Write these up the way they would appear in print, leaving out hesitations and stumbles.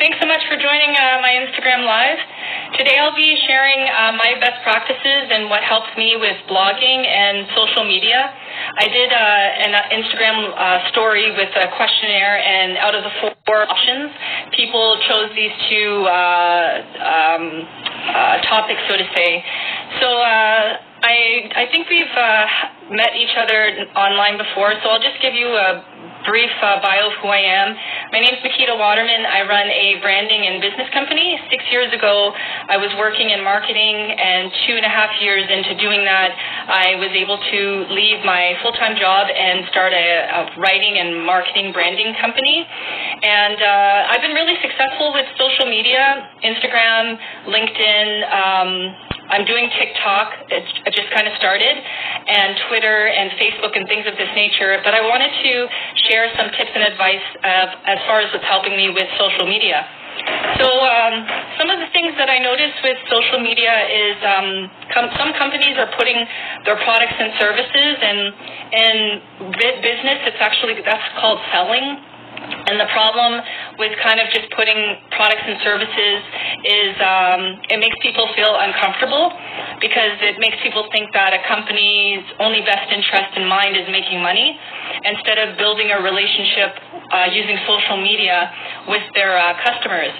Thanks so much for joining my Instagram Live. Today I'll be sharing my best practices and what helps me with blogging and social media. I did an Instagram story with a questionnaire, and out of the 4 options, people chose these 2 topics, so to say. So I think we've met each other online before, so I'll just give you a brief bio of who I am. My name is Makita Waterman. I run a branding and business company. 6 years ago, I was working in marketing, and 2.5 years into doing that, I was able to leave my full-time job and start a writing and marketing branding company. And I've been really successful with social media, Instagram, LinkedIn, I'm doing TikTok, it just kind of started, and Twitter and Facebook and things of this nature, but I wanted to share some tips and advice as far as what's helping me with social media. So some of the things that I noticed with social media is some companies are putting their products and services, and in business, that's called selling. And the problem with kind of just putting products and services is it makes people feel uncomfortable, because it makes people think that a company's only best interest in mind is making money, instead of building a relationship using social media with their customers.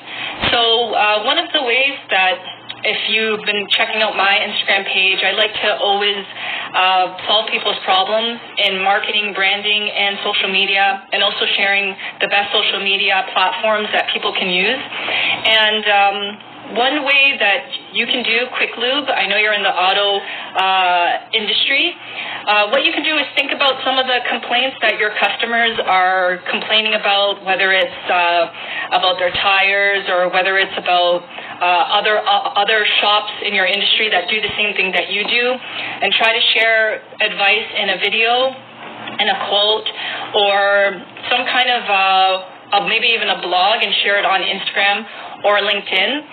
So one of the ways that, if you've been checking out my Instagram page, I like to always solve people's problems in marketing, branding, and social media, and also sharing the best social media platforms that people can use. And one way that you can do quick lube, I know you're in the auto industry, what you can do is think about some of the complaints that your customers are complaining about, whether it's about their tires, or whether it's about other shops in your industry that do the same thing that you do, and try to share advice in a video, in a quote, or some kind of maybe even a blog, and share it on Instagram or LinkedIn.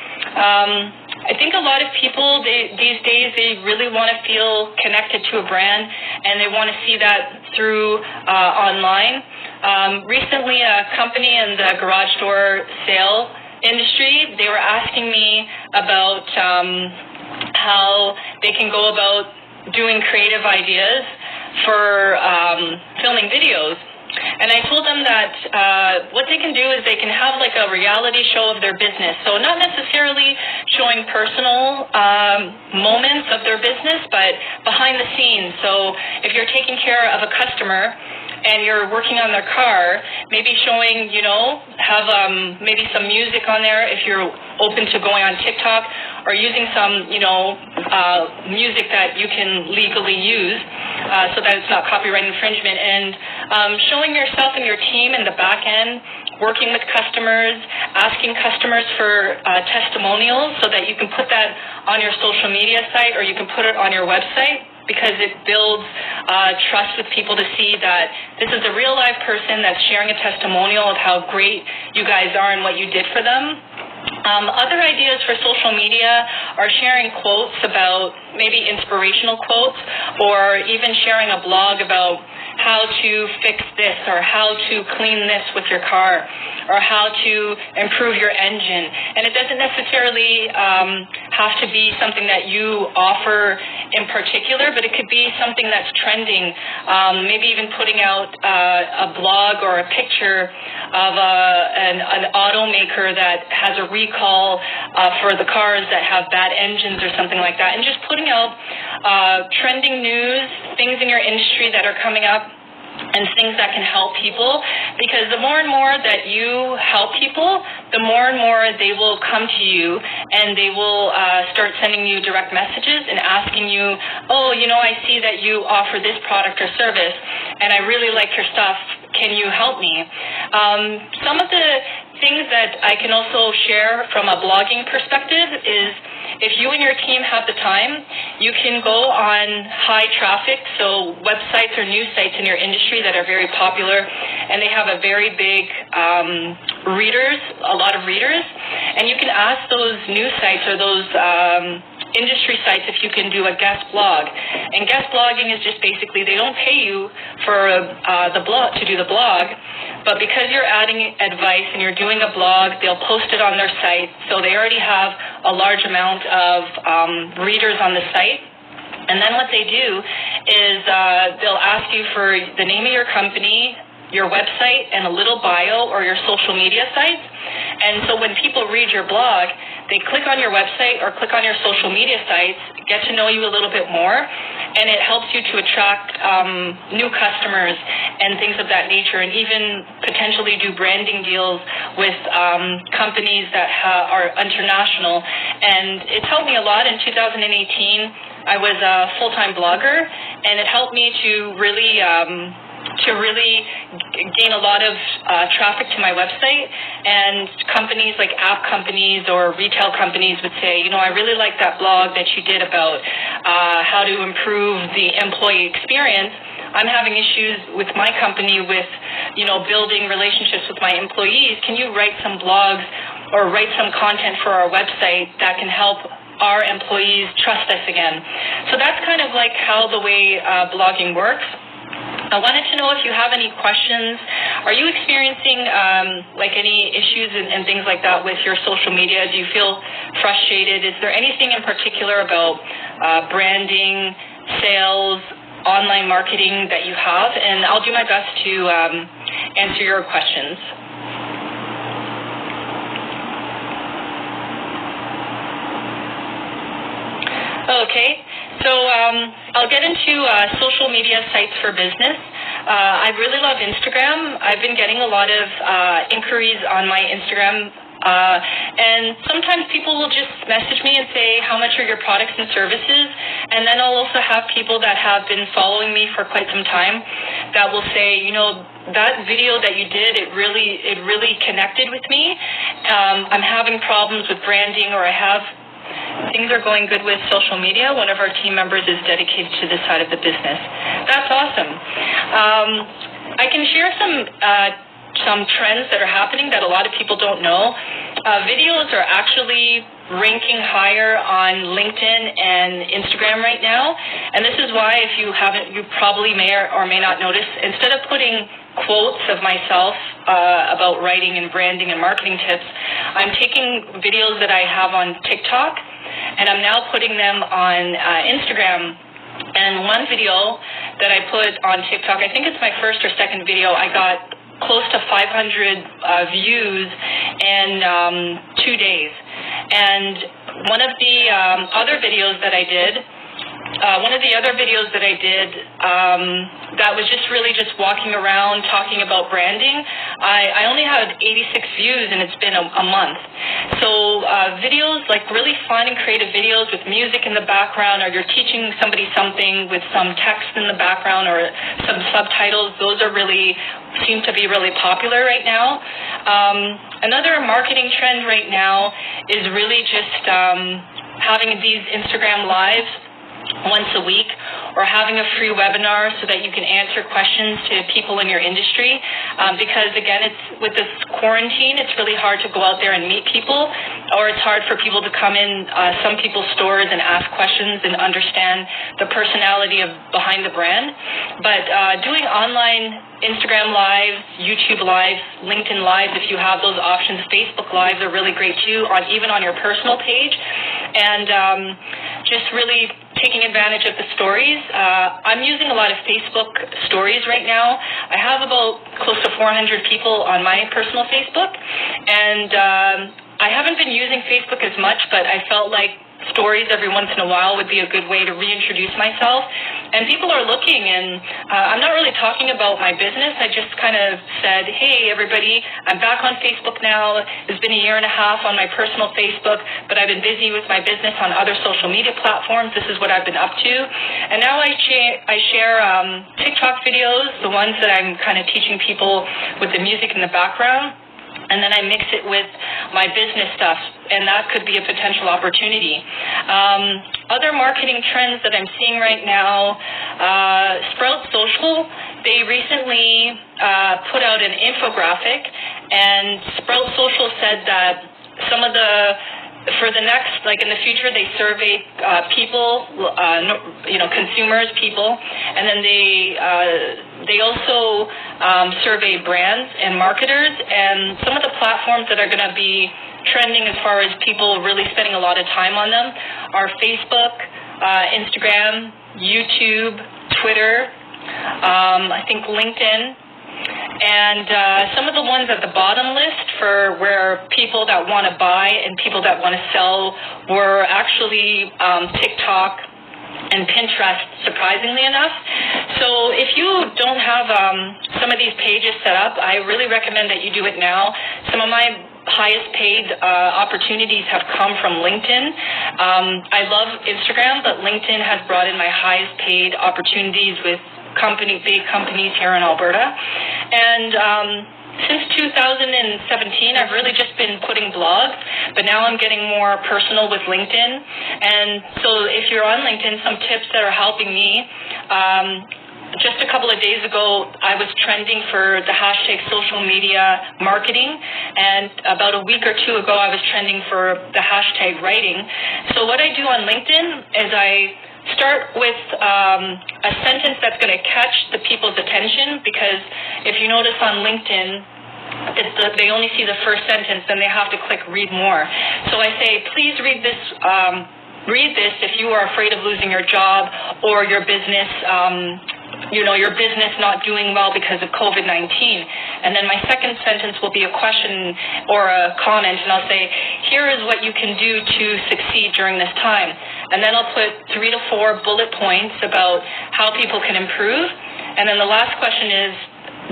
I think a lot of people these days, they really want to feel connected to a brand, and they want to see that through online. Recently, a company in the garage door sale industry, they were asking me about how they can go about doing creative ideas for filming videos. And I told them that what they can do is they can have like a reality show of their business. So not necessarily showing personal moments of their business, but behind the scenes. So if you're taking care of a customer and you're working on their car, maybe showing, have maybe some music on there if you're open to going on TikTok, or using some, music that you can legally use so that it's not copyright infringement, and showing yourself and your team in the back end, working with customers, asking customers for testimonials so that you can put that on your social media site, or you can put it on your website, because it builds trust with people to see that this is a real live person that's sharing a testimonial of how great you guys are and what you did for them. Other ideas for social media are sharing quotes about maybe inspirational quotes, or even sharing a blog about how to fix this, or how to clean this with your car, or how to improve your engine. And it doesn't necessarily have to be something that you offer in particular, but it could be something that's trending. Maybe even putting out a blog or a picture of an automaker that has a recall for the cars that have bad engines or something like that, and just putting out trending news, things in your industry that are coming up, and things that can help people, because the more and more that you help people, the more and more they will come to you, and they will start sending you direct messages and asking you, I see that you offer this product or service, and I really like your stuff. Can you help me? Some of the things that I can also share from a blogging perspective is, if you and your team have the time, you can go on high traffic, so websites or news sites in your industry that are very popular, and they have a very big a lot of readers, and you can ask those news sites or those industry sites if you can do a guest blog. And guest blogging is just basically they don't pay you for the blog to do the blog, but because you're adding advice and you're doing a blog, they'll post it on their site, so they already have a large amount of readers on the site. And then what they do is they'll ask you for the name of your company, your website, and a little bio or your social media sites. And so when people read your blog, they click on your website or click on your social media sites, get to know you a little bit more, and it helps you to attract new customers and things of that nature, and even potentially do branding deals with companies that are international. And it's helped me a lot. In 2018, I was a full-time blogger, and it helped me to really gain a lot of traffic to my website. And companies like app companies or retail companies would say, you know, I really like that blog that you did about how to improve the employee experience. I'm having issues with my company with, you know, building relationships with my employees. Can you write some blogs or write some content for our website that can help our employees trust us again? So that's kind of like how the way blogging works. I wanted to know if you have any questions. Are you experiencing like any issues and things like that with your social media? Do you feel frustrated? Is there anything in particular about branding, sales, online marketing that you have? And I'll do my best to answer your questions. Okay, so I'll get into social media sites for business. I really love Instagram. I've been getting a lot of inquiries on my Instagram, and sometimes people will just message me and say, how much are your products and services? And then I'll also have people that have been following me for quite some time that will say, you know, that video that you did, it really connected with me. I'm having problems with branding, or things are going good with social media. One of our team members is dedicated to this side of the business. That's awesome. I can share some trends that are happening that a lot of people don't know. Videos are actually ranking higher on LinkedIn and Instagram right now. And this is why, if you haven't, you probably may or may not notice, instead of putting quotes of myself about writing and branding and marketing tips, I'm taking videos that I have on TikTok, and I'm now putting them on Instagram. And one video that I put on TikTok, I think it's my first or second video, I got close to 500 views in 2 days. And one of the other videos that I did, that was just really just walking around talking about branding, I only had 86 views, and it's been a month. So videos, like really fun and creative videos with music in the background, or you're teaching somebody something with some text in the background or some subtitles, those seem to be really popular right now. Another marketing trend right now is really just having these Instagram Lives once a week, or having a free webinar so that you can answer questions to people in your industry. Because again, with this quarantine, it's really hard to go out there and meet people, or it's hard for people to come in some people's stores and ask questions and understand the personality behind the brand. But doing online Instagram Lives, YouTube Lives, LinkedIn Lives, if you have those options, Facebook Lives are really great too, even on your personal page. And just really taking advantage of the stories. I'm using a lot of Facebook stories right now. I have about close to 400 people on my personal Facebook, and I haven't been using Facebook as much, but I felt like stories every once in a while would be a good way to reintroduce myself. And people are looking, and I'm not really talking about my business. I just kind of said, hey, everybody, I'm back on Facebook now. It's been a year and a half on my personal Facebook, but I've been busy with my business on other social media platforms. This is what I've been up to. And now I share TikTok videos, the ones that I'm kind of teaching people with the music in the background. And then I mix it with my business stuff, and that could be a potential opportunity. Other marketing trends that I'm seeing right now, Sprout Social, they recently put out an infographic, and Sprout Social said that some of the for the next, like in the future, they survey people, consumers, people, and then they also survey brands and marketers, and some of the platforms that are going to be trending as far as people really spending a lot of time on them are Facebook, Instagram, YouTube, Twitter, I think LinkedIn. And some of the ones at the bottom list for where people that want to buy and people that want to sell were actually TikTok and Pinterest, surprisingly enough. So if you don't have some of these pages set up, I really recommend that you do it now. Some of my highest paid opportunities have come from LinkedIn. I love Instagram, but LinkedIn has brought in my highest paid opportunities with big companies here in Alberta. And since 2017, I've really just been putting blogs, but now I'm getting more personal with LinkedIn. And so if you're on LinkedIn, some tips that are helping me, just a couple of days ago, I was trending for the hashtag social media marketing, and about a week or two ago, I was trending for the hashtag writing. So what I do on LinkedIn is I start with a sentence that's going to catch the people's attention, because if you notice on LinkedIn, they only see the first sentence, then they have to click read more. So I say, please read this if you are afraid of losing your job or your business, your business not doing well because of COVID-19. And then my second sentence will be a question or a comment, and I'll say, here is what you can do to succeed during this time. And then I'll put 3 to 4 bullet points about how people can improve. And then the last question is,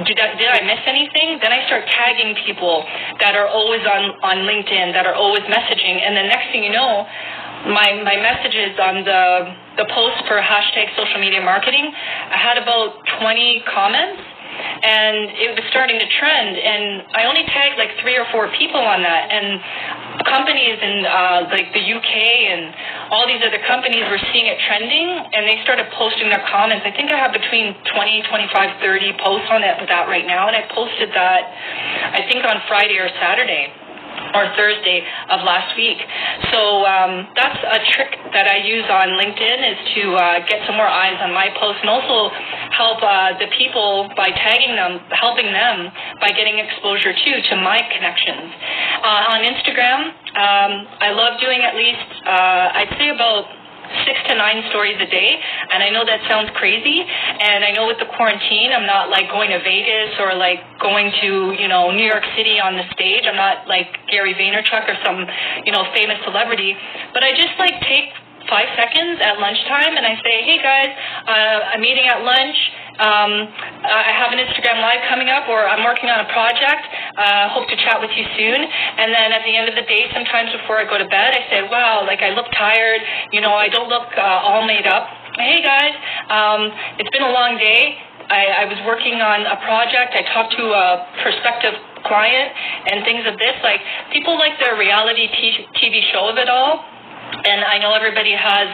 did I miss anything? Then I start tagging people that are always on LinkedIn, that are always messaging. And the next thing you know, my messages on the post for hashtag social media marketing, I had about 20 comments, and it was starting to trend. And I only tagged like 3 or 4 people on that, and companies in like the UK and all these other companies were seeing it trending, and they started posting their comments. I think I have between 20, 25, 30 posts on that right now, and I posted that I think on Friday or Saturday or Thursday of last week. So that's a trick that I use on LinkedIn, is to get some more eyes on my posts, and also help the people by tagging them, helping them by getting exposure to my connections. On Instagram, I love doing at least, I'd say about 6 to 9 stories a day, and I know that sounds crazy, and I know with the quarantine, I'm not like going to Vegas or like going to, New York City on the stage. I'm not like Gary Vaynerchuk or some, famous celebrity, but I just like take 5 seconds at lunchtime, and I say, hey guys, I'm eating at lunch. I have an Instagram Live coming up, or I'm working on a project. Hope to chat with you soon. And then at the end of the day, sometimes before I go to bed, I say, wow, like I look tired. I don't look all made up. Hey guys, it's been a long day. I was working on a project. I talked to a prospective client and things of this. Like, people like the reality TV show of it all. And I know everybody has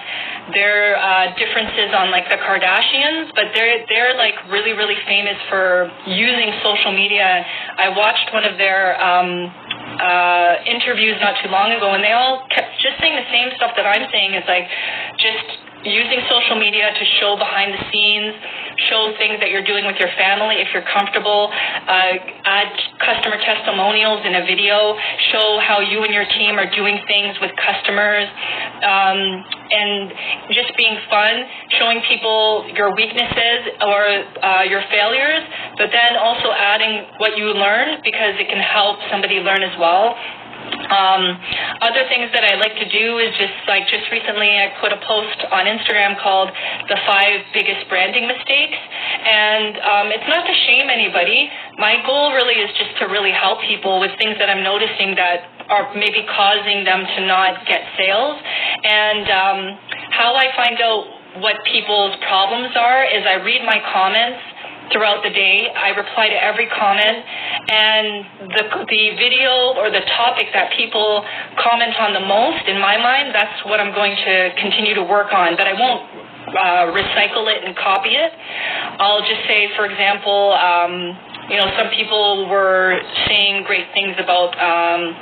their differences on like the Kardashians, but they're like really, really famous for using social media. I watched one of their interviews not too long ago, and they all kept just saying the same stuff that I'm saying. Is like just using social media to show behind the scenes, show things that you're doing with your family if you're comfortable, add customer testimonials in a video, show how you and your team are doing things with customers, and just being fun, showing people your weaknesses or your failures, but then also adding what you learn, because it can help somebody learn as well. Other things that I like to do is just recently I put a post on Instagram called the 5 biggest branding mistakes, and it's not to shame anybody. My goal really is just to really help people with things that I'm noticing that are maybe causing them to not get sales. And how I find out what people's problems are is I read my comments throughout the day. I reply to every comment, and the video or the topic that people comment on the most, in my mind, that's what I'm going to continue to work on. But I won't recycle it and copy it. I'll just say, for example, some people were saying great things about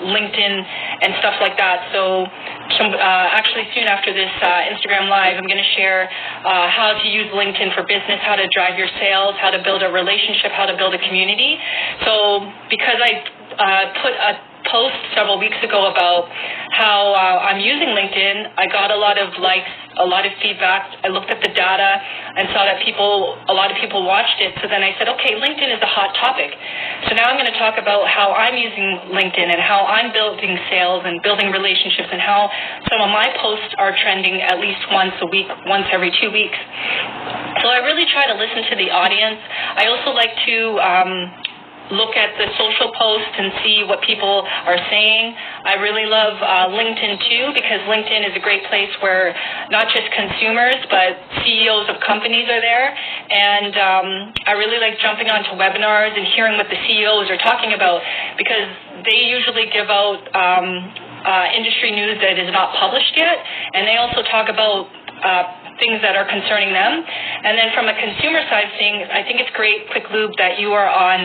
LinkedIn and stuff like that. So actually soon after this Instagram Live, I'm going to share how to use LinkedIn for business, how to drive your sales, how to build a relationship, how to build a community. So because I put a post several weeks ago about how I'm using LinkedIn, I got a lot of likes, a lot of feedback. I looked at the data and saw that a lot of people watched it. So then I said, okay, LinkedIn is a hot topic. So now I'm going to talk about how I'm using LinkedIn and how I'm building sales and building relationships and how some of my posts are trending at least once a week, once every 2 weeks. So I really try to listen to the audience. I also like to look at the social posts and see what people are saying. I really love LinkedIn too, because LinkedIn is a great place where not just consumers but CEOs of companies are there, and I really like jumping onto webinars and hearing what the CEOs are talking about, because they usually give out industry news that is not published yet, and they also talk about things that are concerning them. And then from a consumer side of things, I think it's great, Quick Lube, that you are on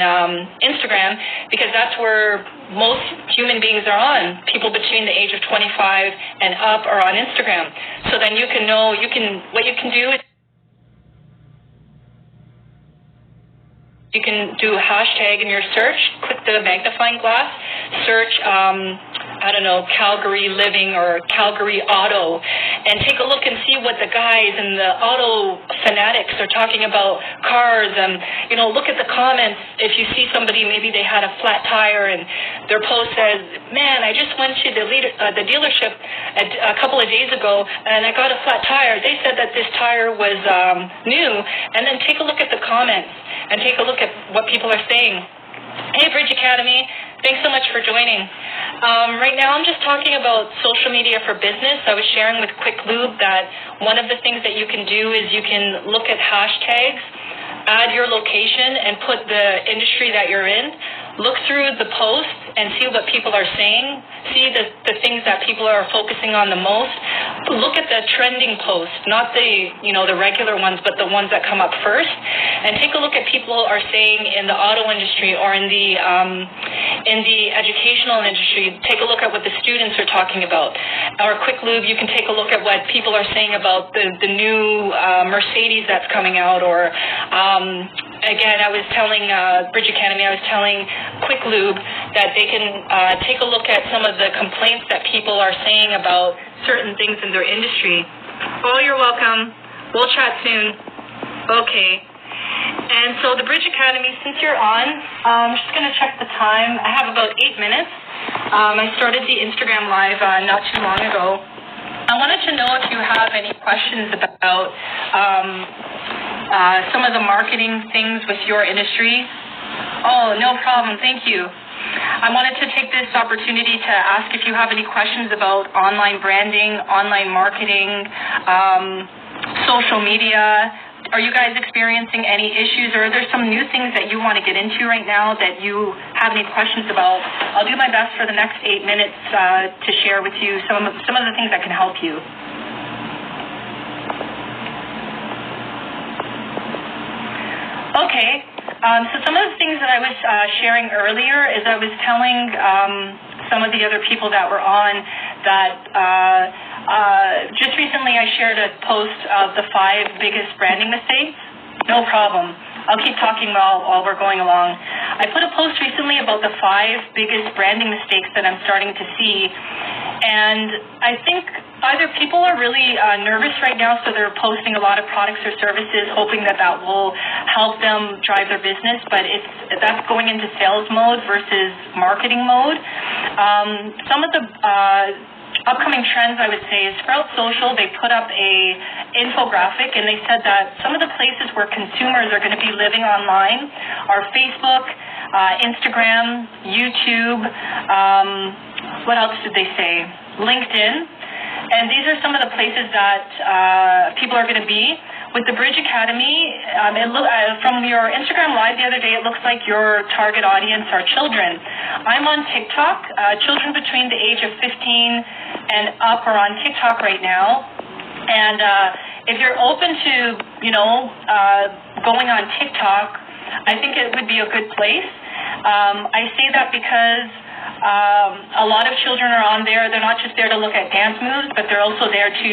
Instagram, because that's where most human beings are on. People between the age of 25 and up are on Instagram. So then you can know, what you can do is you can do a hashtag in your search, click the magnifying glass, search Calgary Living or Calgary Auto, and take a look and see what the guys and the auto fanatics are talking about cars. And look at the comments. If you see somebody, maybe they had a flat tire and their post says, man, I just went to the dealership a couple of days ago and I got a flat tire. They said that this tire was new. And then take a look at the comments and take a look at what people are saying. Hey, Bridge Academy, thanks so much for joining. Right now I'm just talking about social media for business. I was sharing with Quick Lube that one of the things that you can do is you can look at hashtags, add your location, and put the industry that you're in. Look through the posts and see what people are saying. See the things that people are focusing on the most. Look at the trending posts, not the regular ones, but the ones that come up first. And take a look at people are saying in the auto industry or in the educational industry. Take a look at what the students are talking about. Or Quick Lube, you can take a look at what people are saying about the new Mercedes that's coming out. Or again, I was telling Bridge Academy, I was telling Quick Lube that they can take a look at some of the complaints that people are saying about certain things in their industry. Oh, you're welcome. We'll chat soon. Okay. And so the Bridge Academy, since you're on, I'm just going to check the time. I have about 8 minutes. I started the Instagram Live not too long ago. I wanted to know if you have any questions about some of the marketing things with your industry. Oh, no problem. Thank you. I wanted to take this opportunity to ask if you have any questions about online branding, online marketing, social media. Are you guys experiencing any issues, or are there some new things that you want to get into right now that you have any questions about? I'll do my best for the next 8 minutes to share with you some of the things that can help you. Okay. So some of the things that I was sharing earlier is I was telling some of the other people that were on that just recently I shared a post of the 5 biggest branding mistakes. No problem. I'll keep talking while we're going along. I put a post recently about the 5 biggest branding mistakes that I'm starting to see. And I think either people are really nervous right now, so they're posting a lot of products or services, hoping that will help them drive their business, but that's going into sales mode versus marketing mode. Some of the upcoming trends, I would say, is Sprout Social. They put up a infographic, and they said that some of the places where consumers are going to be living online are Facebook, Instagram, YouTube, what else did they say? LinkedIn. And these are some of the places that people are going to be. With the Bridge Academy, from your Instagram Live the other day, it looks like your target audience are children. I'm on TikTok. Children between the age of 15 and up are on TikTok right now. And if you're open to, going on TikTok, I think it would be a good place. I say that because a lot of children are on there. They're not just there to look at dance moves, but they're also there to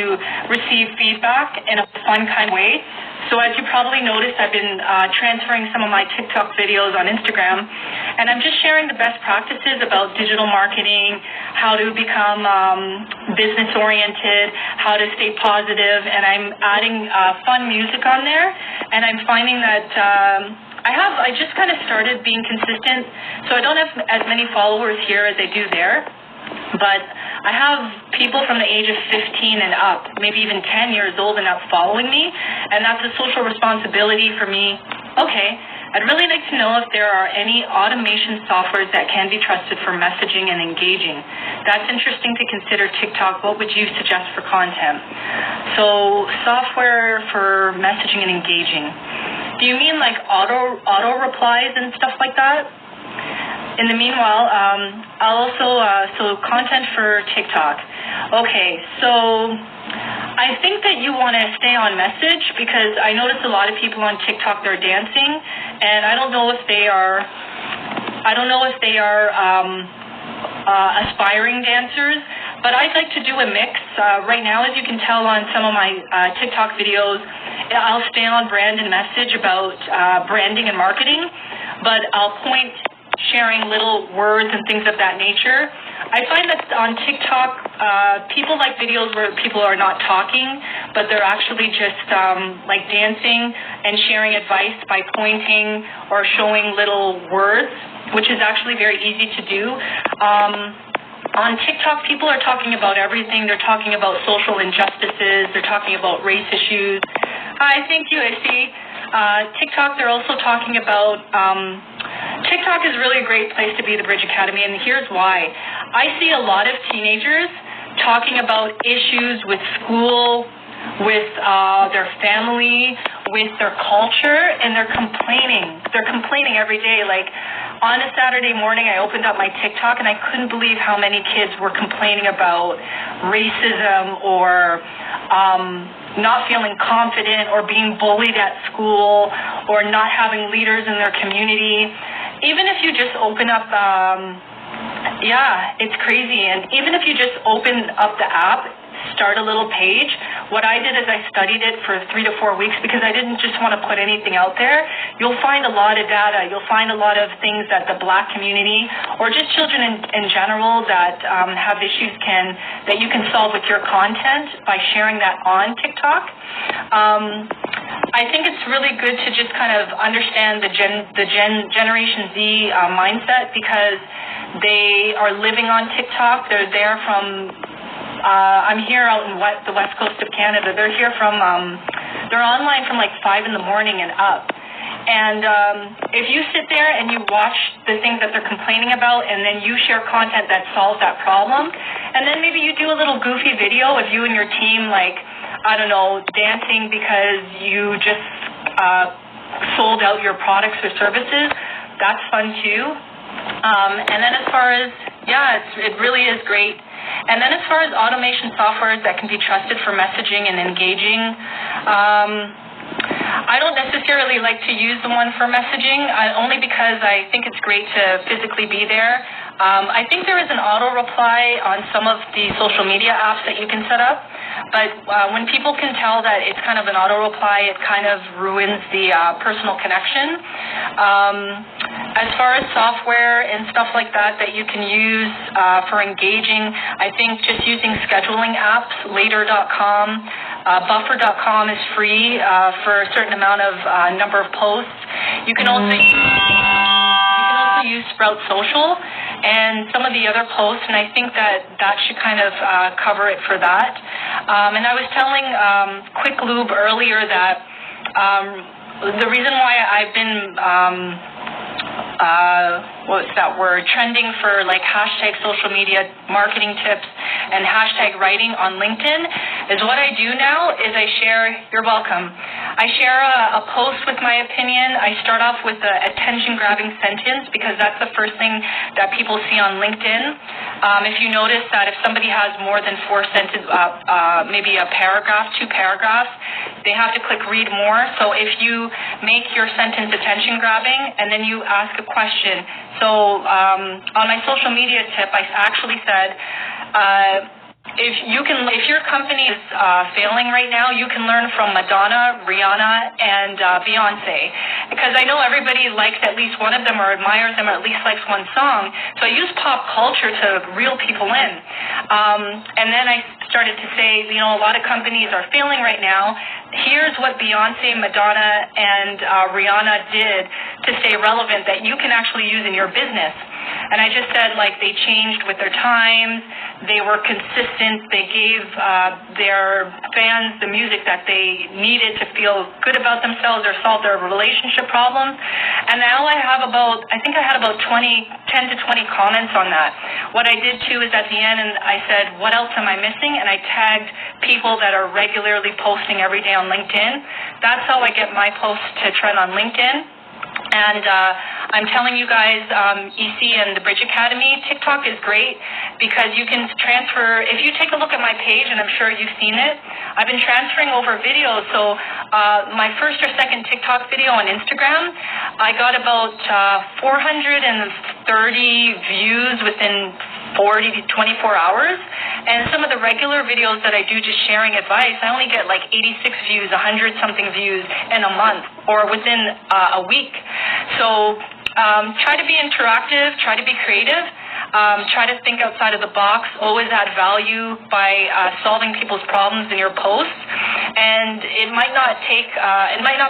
receive feedback in a fun kind of way. So as you probably noticed, I've been transferring some of my TikTok videos on Instagram, and I'm just sharing the best practices about digital marketing, how to become business-oriented, how to stay positive, and I'm adding fun music on there, and I'm finding that I just kind of started being consistent, so I don't have as many followers here as I do there, but I have people from the age of 15 and up, maybe even 10 years old and up following me, and that's a social responsibility for me. Okay, I'd really like to know if there are any automation softwares that can be trusted for messaging and engaging. That's interesting to consider. TikTok, what would you suggest for content? So software for messaging and engaging. Do you mean like auto replies and stuff like that? In the meanwhile, I'll also, so content for TikTok. Okay, so I think that you want to stay on message because I notice a lot of people on TikTok, they're dancing, and I don't know if they are aspiring dancers, but I'd like to do a mix. Right now, as you can tell on some of my TikTok videos, I'll stay on brand and message about branding and marketing, but I'll point sharing little words and things of that nature. I find that on TikTok, people like videos where people are not talking, but they're actually just like dancing and sharing advice by pointing or showing little words, which is actually very easy to do. On TikTok, people are talking about everything. They're talking about social injustices. They're talking about race issues. Hi, thank you, I see. TikTok, they're also talking about, TikTok is really a great place to be the Bridge Academy, and here's why. I see a lot of teenagers talking about issues with school, with their family, with their culture, and they're complaining. They're complaining every day. Like, on a Saturday morning, I opened up my TikTok, and I couldn't believe how many kids were complaining about racism or not feeling confident or being bullied at school or not having leaders in their community. Even if you just open up, it's crazy. And even if you just open up the app, start a little page, what I did is I studied it for 3 to 4 weeks because I didn't just want to put anything out there. You'll find a lot of data. You'll find a lot of things that the Black community or just children in general that have issues that you can solve with your content by sharing that on TikTok. I think it's really good to just kind of understand the Generation Z mindset because they are living on TikTok. They're there from I'm here out in the west coast of Canada. They're here from, they're online from like 5 in the morning and up. And if you sit there and you watch the things that they're complaining about and then you share content that solves that problem, and then maybe you do a little goofy video of you and your team, like, I don't know, dancing because you just sold out your products or services, that's fun too. And then as far as, it really is great. And then as far as automation softwares that can be trusted for messaging and engaging, I don't necessarily like to use the one for messaging, only because I think it's great to physically be there. I think there is an auto reply on some of the social media apps that you can set up, but when people can tell that it's kind of an auto reply, it kind of ruins the personal connection. As far as software and stuff like that you can use for engaging, I think just using scheduling apps, Later.com, Buffer.com is free for a certain amount of number of posts. You can also use Sprout Social and some of the other posts, and I think that should kind of cover it for that. And I was telling Quick Lube earlier that the reason why I've been that were trending for like hashtag social media marketing tips and hashtag writing on LinkedIn, is what I do now is I share, you're welcome, I share a post with my opinion. I start off with the attention-grabbing sentence because that's the first thing that people see on LinkedIn. If you notice that if somebody has more than 4 sentences, maybe a paragraph, 2 paragraphs, they have to click read more. So if you make your sentence attention-grabbing and then you ask a question. So on my social media tip, I actually said, if your company is failing right now, you can learn from Madonna, Rihanna, and Beyonce. Because I know everybody likes at least one of them or admires them or at least likes one song. So I use pop culture to reel people in. And then I started to say, a lot of companies are failing right now. Here's what Beyonce, Madonna, and Rihanna did to stay relevant that you can actually use in your business. And I just said, they changed with their times, they were consistent, they gave their fans the music that they needed to feel good about themselves or solve their relationship problems. And now I had about 10 to 20 comments on that. What I did too is at the end, and I said, what else am I missing? And I tagged people that are regularly posting every day on LinkedIn. That's how I get my posts to trend on LinkedIn. And I'm telling you guys, EC and the Bridge Academy, TikTok is great because you can transfer. If you take a look at my page, and I'm sure you've seen it, I've been transferring over videos. So my first or second TikTok video on Instagram, I got about 430 views within 40 to 24 hours. And some of the regular videos that I do just sharing advice, I only get 86 views, 100-something views in a month or within a week. So try to be interactive, try to be creative, try to think outside of the box, always add value by solving people's problems in your posts. And it might not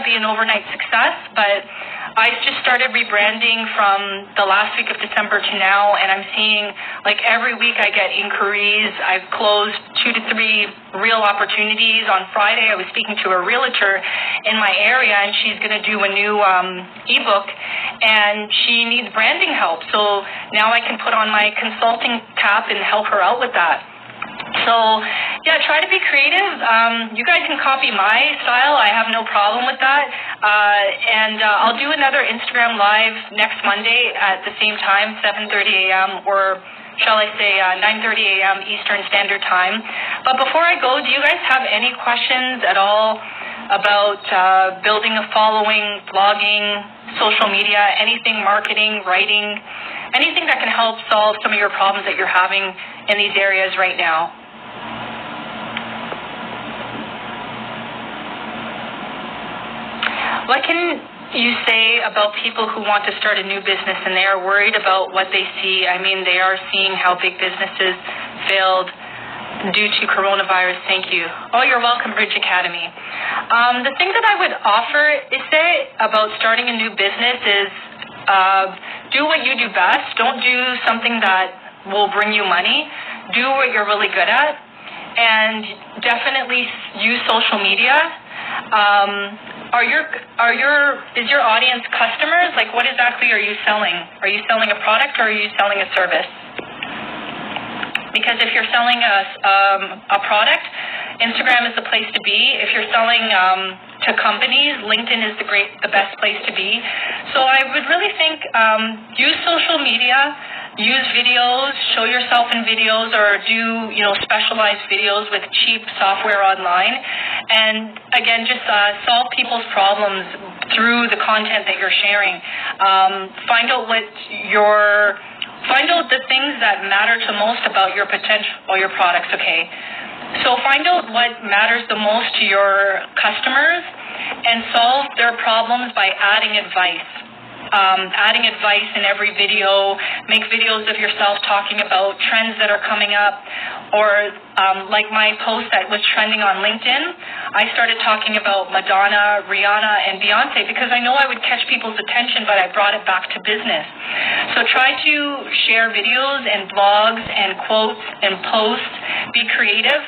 be an overnight success, but I just started rebranding from the last week of December to now, and I'm seeing every week I get inquiries. I've closed 2 to 3 real opportunities. On Friday I was speaking to a realtor in my area, and she's going to do a new ebook, and she needs branding help. So now I can put on my consulting cap and help her out with that. So, yeah, try to be creative. You guys can copy my style. I have no problem with that. And I'll do another Instagram Live next Monday at the same time, 7:30 a.m. or shall I say 9:30 a.m. Eastern Standard Time. But before I go, do you guys have any questions at all about building a following, blogging, social media, anything, marketing, writing, anything that can help solve some of your problems that you're having in these areas right now? What can you say about people who want to start a new business and they are worried about what they see? I mean, they are seeing how big businesses failed due to coronavirus. Thank you. Oh, you're welcome, Bridge Academy. The thing that I would offer is say about starting a new business is do what you do best. Don't do something that will bring you money. Do what you're really good at, and definitely use social media. Is your audience customers? What exactly are you selling? Are you selling a product or are you selling a service? Because if you're selling a product, Instagram is the place to be. If you're selling to companies, LinkedIn is the best place to be. So I would really think use social media, use videos, show yourself in videos, or do specialized videos with cheap software online. And again, just solve people's problems through the content that you're sharing. Find out the things that matter to most about your potential or your products, okay? So find out what matters the most to your customers and solve their problems by adding advice. Adding advice in every video, make videos of yourself talking about trends that are coming up, or like my post that was trending on LinkedIn, I started talking about Madonna, Rihanna, and Beyonce because I know I would catch people's attention, but I brought it back to business. So try to share videos and blogs and quotes and posts, be creative.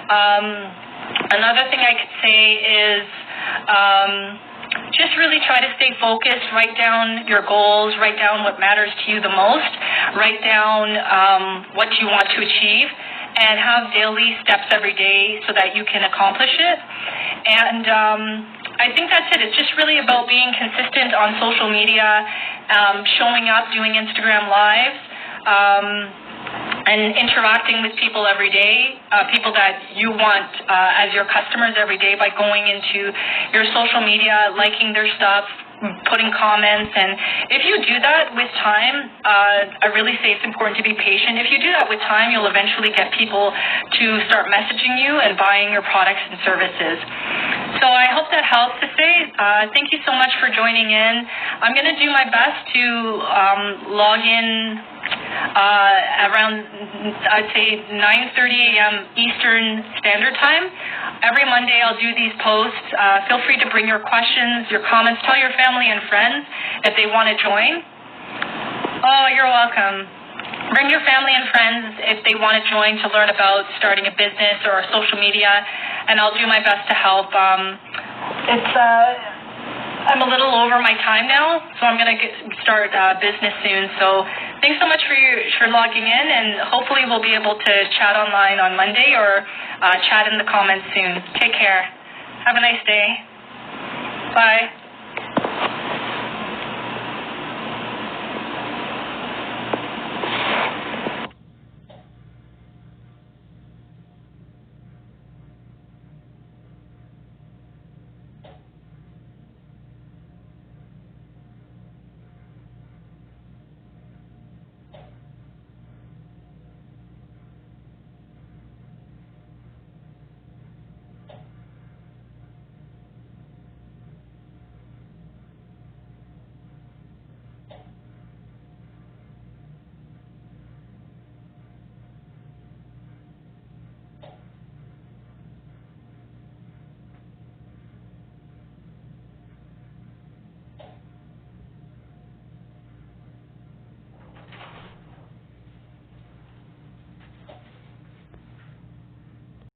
Another thing I could say is just really try to stay focused, write down your goals, write down what matters to you the most, write down what you want to achieve, and have daily steps every day so that you can accomplish it. And I think that's it. It's just really about being consistent on social media, showing up, doing Instagram Lives, and interacting with people every day, people that you want as your customers every day by going into your social media, liking their stuff, putting comments. And if you do that with time, I really say it's important to be patient. If you do that with time, you'll eventually get people to start messaging you and buying your products and services. So I hope that helps to say. Thank you so much for joining in. I'm going to do my best to log in around, I'd say, 9:30 a.m. Eastern Standard Time. Every Monday I'll do these posts. Feel free to bring your questions, your comments. Tell your family and friends if they want to join. Oh, you're welcome. Bring your family and friends if they want to join to learn about starting a business or social media, and I'll do my best to help. I'm a little over my time now, so I'm going to start business soon. So thanks so much for logging in, and hopefully we'll be able to chat online on Monday or chat in the comments soon. Take care. Have a nice day. Bye.